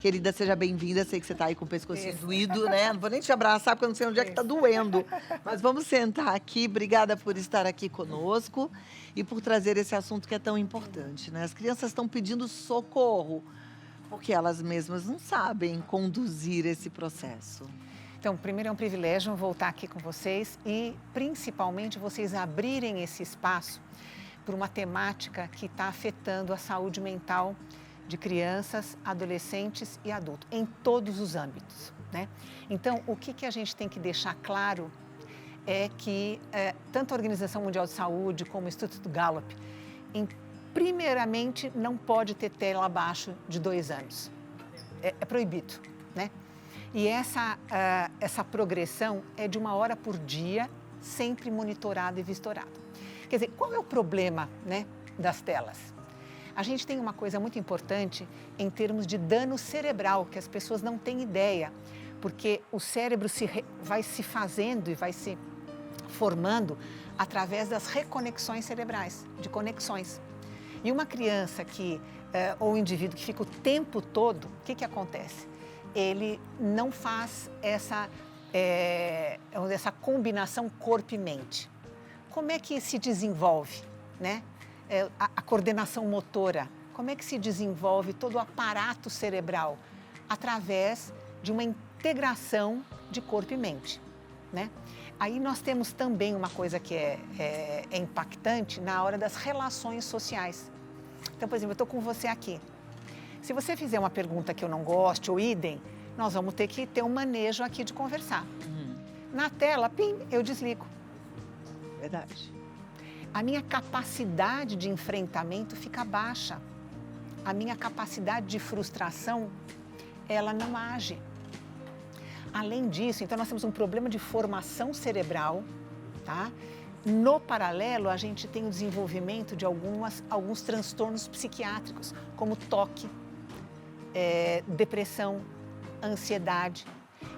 Querida, seja bem-vinda. Sei que você tá aí com o pescocinho Isso. doído, né? Não vou nem te abraçar, porque eu não sei onde é que tá Isso. doendo. Mas vamos sentar aqui. Obrigada por estar aqui conosco e por trazer esse assunto que é tão importante, né? As crianças estão pedindo socorro, porque elas mesmas não sabem conduzir esse processo. Então, primeiro é um privilégio voltar aqui com vocês e, principalmente, vocês abrirem esse espaço por uma temática que está afetando a saúde mental de crianças, adolescentes e adultos, em todos os âmbitos, né? Então, o que a gente tem que deixar claro é que tanto a Organização Mundial de Saúde como o Instituto Gallup, primeiramente, não pode ter tela abaixo de 2 anos. É proibido, né? E essa progressão é de 1 hora por dia, sempre monitorada e vistorada. Quer dizer, qual é o problema, né, das telas? A gente tem uma coisa muito importante em termos de dano cerebral, que as pessoas não têm ideia, porque o cérebro vai se fazendo e vai se formando através das reconexões cerebrais, de conexões. E uma criança ou um indivíduo que fica o tempo todo, o que acontece? Ele não faz essa combinação corpo e mente. Como é que se desenvolve, né? A coordenação motora, como é que se desenvolve todo o aparato cerebral? Através de uma integração de corpo e mente, né? Aí nós temos também uma coisa que é impactante na hora das relações sociais. Então, por exemplo, eu estou com você aqui. Se você fizer uma pergunta que eu não goste ou idem, nós vamos ter que ter um manejo aqui de conversar. Na tela, pim, eu desligo. Verdade. A minha capacidade de enfrentamento fica baixa. A minha capacidade de frustração, ela não age. Além disso, então nós temos um problema de formação cerebral, tá? No paralelo, a gente tem o desenvolvimento de alguns transtornos psiquiátricos, como toque, depressão, ansiedade.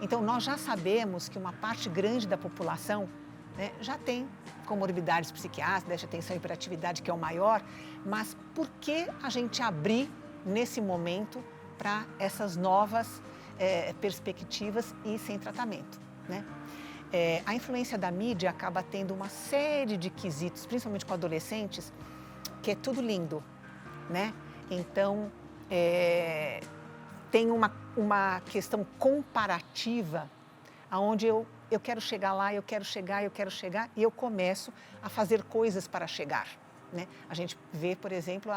Então, nós já sabemos que uma parte grande da população, né, já tem comorbidades psiquiátricas, déficit de atenção e hiperatividade, que é o maior, mas por que a gente abrir nesse momento para essas novas perspectivas e sem tratamento, né? A influência da mídia acaba tendo uma série de quesitos, principalmente com adolescentes, que é tudo lindo, né? Então, tem uma questão comparativa, onde eu quero chegar lá, eu quero chegar, e eu começo a fazer coisas para chegar, né? A gente vê, por exemplo,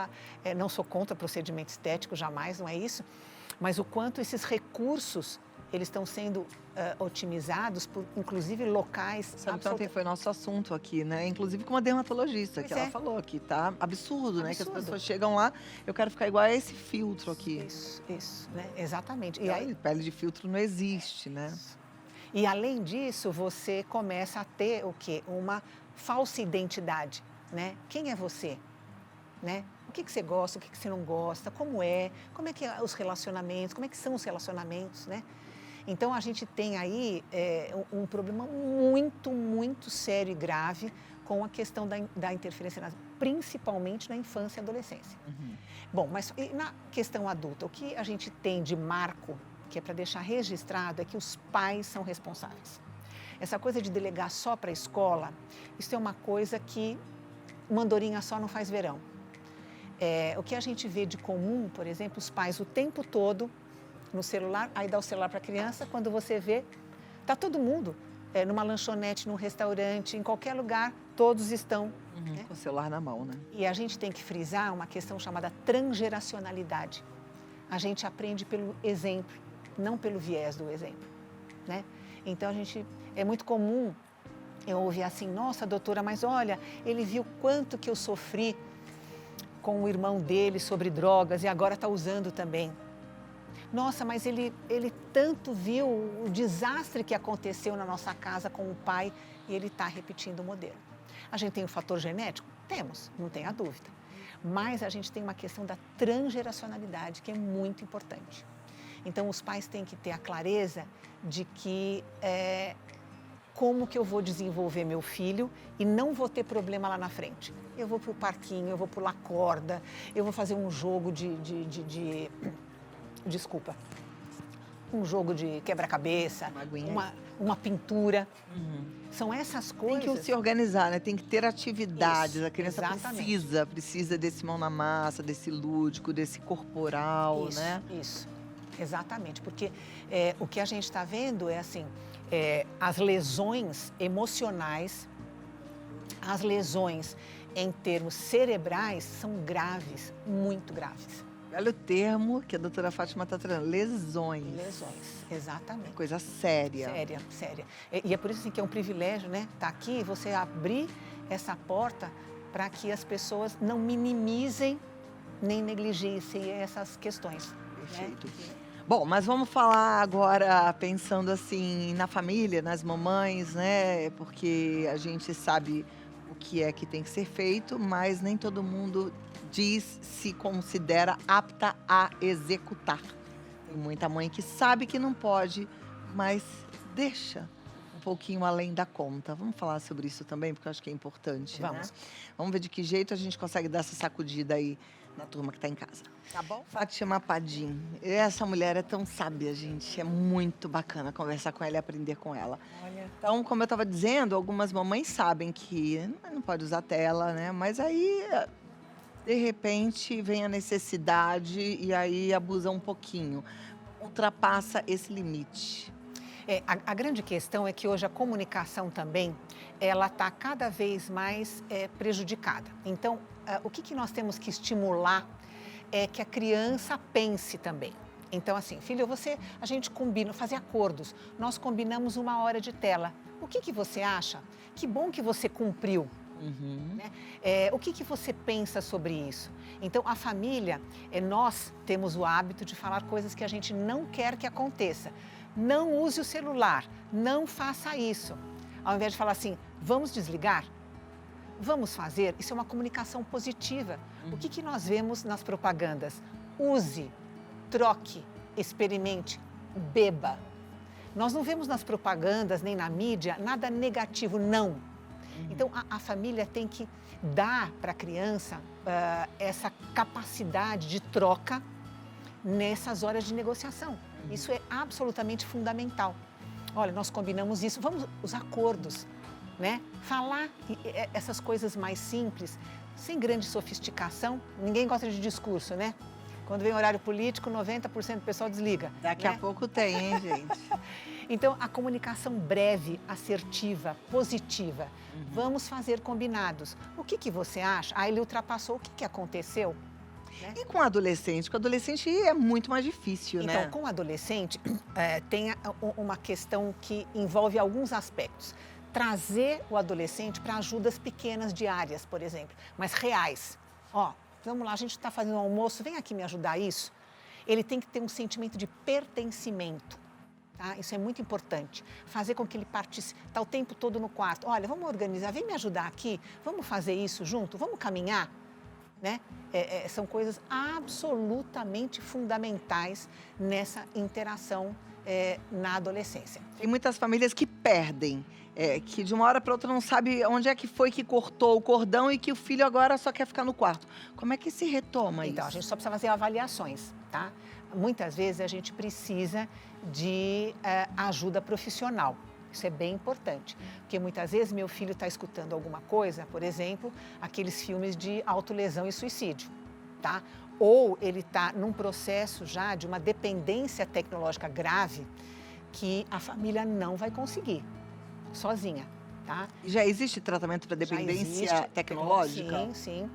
não sou contra procedimento estético, jamais, não é isso, mas o quanto esses recursos eles estão sendo otimizados por, inclusive, locais... Sabe que ontem foi nosso assunto aqui, né? Inclusive com uma dermatologista, Pois que ela falou que tá absurdo, né? Que as pessoas chegam lá, eu quero ficar igual a esse filtro aqui. Isso, né? Exatamente. E aí, pele de filtro não existe, né? Isso. E, além disso, você começa a ter o quê? Uma falsa identidade, né? Quem é você? Né? O que você gosta, o que você não gosta, como é que os relacionamentos, como é que são os relacionamentos, né? Então, a gente tem aí um problema muito, muito sério e grave com a questão da interferência, principalmente na infância e adolescência. Bom, mas na questão adulta, o que a gente tem de marco, que é para deixar registrado, é que os pais são responsáveis. Essa coisa de delegar só para a escola, isso é uma coisa que uma andorinha só não faz verão. O que a gente vê de comum, por exemplo, os pais o tempo todo no celular, aí dá o celular para a criança, quando você vê, está todo mundo numa lanchonete, num restaurante, em qualquer lugar, todos estão. Né? Com o celular na mão, né? E a gente tem que frisar uma questão chamada transgeracionalidade. A gente aprende pelo exemplo, não pelo viés do exemplo, né? Então, é muito comum eu ouvir assim, nossa, doutora, mas olha, ele viu quanto que eu sofri com o irmão dele sobre drogas e agora está usando também. Nossa, mas ele tanto viu o desastre que aconteceu na nossa casa com o pai e ele está repetindo o modelo. A gente tem o fator genético? Temos, não tenha dúvida. Mas a gente tem uma questão da transgeracionalidade que é muito importante. Então, os pais têm que ter a clareza de que como que eu vou desenvolver meu filho e não vou ter problema lá na frente. Eu vou para o parquinho, eu vou pular corda, eu vou fazer um jogo desculpa, um jogo de quebra-cabeça, Uma aguinha. uma pintura. São essas Tem coisas. que se organizar, né? Tem que ter atividades. Isso, A criança exatamente. precisa desse mão na massa, desse lúdico, desse corporal, Isso, né? isso, exatamente, porque o que a gente está vendo é assim, as lesões emocionais, as lesões em termos cerebrais são graves, muito graves. Olha o termo que a doutora Fátima está trazendo, lesões. Lesões, exatamente. Coisa séria. Séria, séria. E é por isso assim, que é um privilégio, né? Tá aqui, você abrir essa porta para que as pessoas não minimizem nem negligiem essas questões. Perfeito. Né? Bom, mas vamos falar agora pensando assim na família, nas mamães, né? Porque a gente sabe o que é que tem que ser feito, mas nem todo mundo se considera apta a executar. Tem muita mãe que sabe que não pode, mas deixa um pouquinho além da conta. Vamos falar sobre isso também, porque eu acho que é importante. Vamos. Né? Vamos ver de que jeito a gente consegue dar essa sacudida aí na turma que está em casa. Tá bom? Fátima Padim. Essa mulher é tão sábia, gente. É muito bacana conversar com ela e aprender com ela. Olha. Então, como eu estava dizendo, algumas mamães sabem que não pode usar tela, né? Mas aí, de repente, vem a necessidade e aí abusa um pouquinho. Ultrapassa esse limite. A grande questão é que hoje a comunicação também, ela está cada vez mais prejudicada. Então, o que nós temos que estimular é que a criança pense também. Então, assim, filho, a gente combina, fazer acordos. Nós combinamos 1 hora de tela. O que você acha? Que bom que você cumpriu. Né? O que você pensa sobre isso? Então, a família, nós temos o hábito de falar coisas que a gente não quer que aconteça. Não use o celular, não faça isso. Ao invés de falar assim, vamos desligar? Vamos fazer? Isso é uma comunicação positiva. O que nós vemos nas propagandas? Use, troque, experimente, beba. Nós não vemos nas propagandas nem na mídia nada negativo, não. Então, a família tem que dar para a criança essa capacidade de troca nessas horas de negociação. Isso é absolutamente fundamental. Olha, nós combinamos isso, vamos os acordos, né? Falar essas coisas mais simples, sem grande sofisticação. Ninguém gosta de discurso, né? Quando vem horário político, 90% do pessoal desliga. Daqui a pouco tem, hein, gente? Então, a comunicação breve, assertiva, positiva. Vamos fazer combinados. O que você acha? Ele ultrapassou. O que aconteceu? Né? E com adolescente? Com adolescente é muito mais difícil, então, né? Então, com adolescente, tem uma questão que envolve alguns aspectos. Trazer o adolescente para ajudas pequenas diárias, por exemplo, mas reais. Vamos lá, a gente está fazendo um almoço, vem aqui me ajudar isso. Ele tem que ter um sentimento de pertencimento. Tá? Isso é muito importante. Fazer com que ele participe, está o tempo todo no quarto. Olha, vamos organizar, vem me ajudar aqui, vamos fazer isso junto, vamos caminhar. Né? São coisas absolutamente fundamentais nessa interação na adolescência. Tem muitas famílias que perdem, que de uma hora para outra não sabe onde é que foi que cortou o cordão e que o filho agora só quer ficar no quarto. Como é que se retoma isso? Então, a gente só precisa fazer avaliações, tá? Muitas vezes a gente precisa de ajuda profissional. Isso é bem importante, porque muitas vezes meu filho está escutando alguma coisa, por exemplo, aqueles filmes de autolesão e suicídio, tá? Ou ele está num processo já de uma dependência tecnológica grave que a família não vai conseguir sozinha, tá? Já existe tratamento para dependência tecnológica? Sim, sim.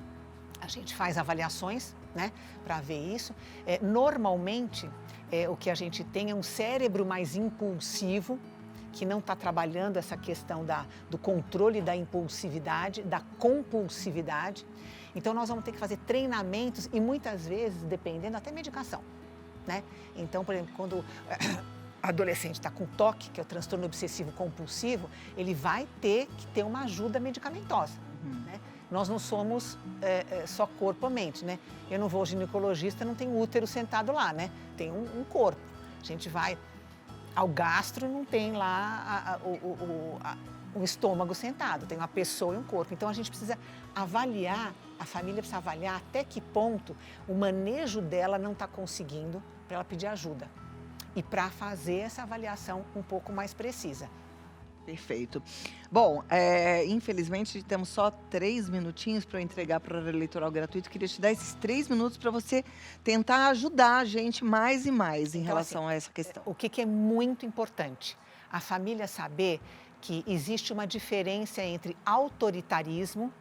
A gente faz avaliações, né, para ver isso. Normalmente, o que a gente tem é um cérebro mais impulsivo, que não está trabalhando essa questão do controle da impulsividade, da compulsividade. Então, nós vamos ter que fazer treinamentos e, muitas vezes, dependendo, até medicação, né? Então, por exemplo, quando o adolescente está com TOC, que é o transtorno obsessivo compulsivo, ele vai ter que ter uma ajuda medicamentosa, né? Nós não somos só corpo ou mente, né? Eu não vou ao ginecologista, não tem útero sentado lá, né? Tem um corpo. A gente vai ao gastro, não tem lá o estômago sentado, tem uma pessoa e um corpo. Então, a gente precisa avaliar, a família precisa avaliar até que ponto o manejo dela não está conseguindo para ela pedir ajuda e para fazer essa avaliação um pouco mais precisa. Perfeito. Bom, infelizmente temos só 3 minutinhos para eu entregar para o eleitoral gratuito. Queria te dar esses 3 minutos para você tentar ajudar a gente mais e mais em Então, relação assim, a essa questão. O que é muito importante? A família saber que existe uma diferença entre autoritarismo,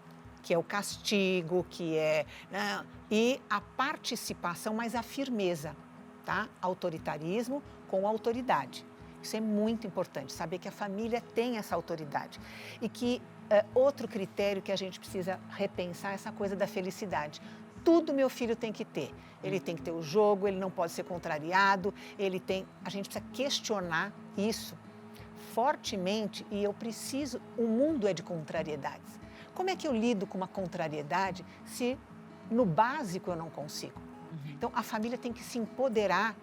que é o castigo, né, e a participação, mas a firmeza, tá? Autoritarismo com autoridade. Isso é muito importante, saber que a família tem essa autoridade. E que outro critério que a gente precisa repensar é essa coisa da felicidade. Tudo meu filho tem que ter. Ele tem que ter o jogo, ele não pode ser contrariado, a gente precisa questionar isso fortemente e o mundo é de contrariedades. Como é que eu lido com uma contrariedade se no básico eu não consigo? Então, a família tem que se empoderar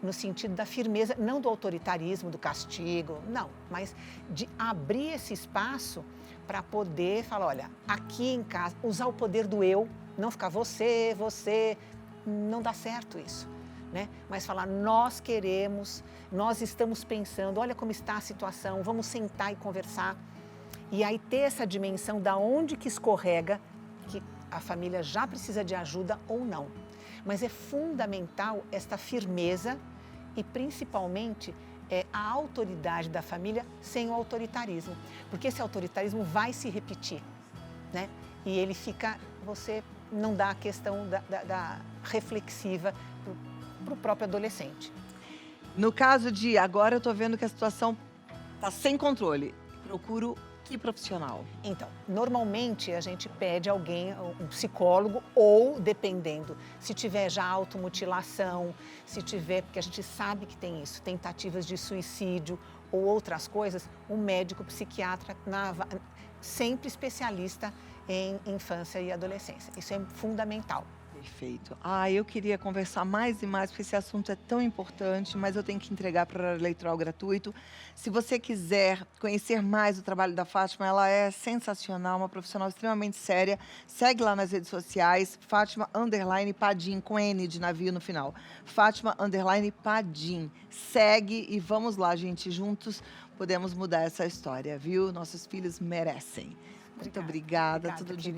no sentido da firmeza, não do autoritarismo, do castigo, não, mas de abrir esse espaço para poder falar, olha, aqui em casa, usar o poder do eu, não ficar você, não dá certo isso, né? Mas falar, nós queremos, nós estamos pensando, olha como está a situação, vamos sentar e conversar. E aí ter essa dimensão da onde que escorrega, que a família já precisa de ajuda ou não. Mas é fundamental esta firmeza e principalmente a autoridade da família sem o autoritarismo. Porque esse autoritarismo vai se repetir, né? E ele você não dá a questão da reflexiva para o próprio adolescente. No caso de agora eu estou vendo que a situação está sem controle, procuro que profissional? Então, normalmente a gente pede alguém, um psicólogo, ou dependendo, se tiver já automutilação, se tiver, porque a gente sabe que tem isso, tentativas de suicídio ou outras coisas, um médico psiquiatra, sempre especialista em infância e adolescência. Isso é fundamental. Perfeito. Eu queria conversar mais e mais, porque esse assunto é tão importante, mas eu tenho que entregar para o eleitoral gratuito. Se você quiser conhecer mais o trabalho da Fátima, ela é sensacional, uma profissional extremamente séria. Segue lá nas redes sociais, Fátima_Padim, com N de navio no final. Fátima_Padim. Segue e vamos lá, gente, juntos podemos mudar essa história, viu? Nossos filhos merecem. Muito obrigada, tudo de bom.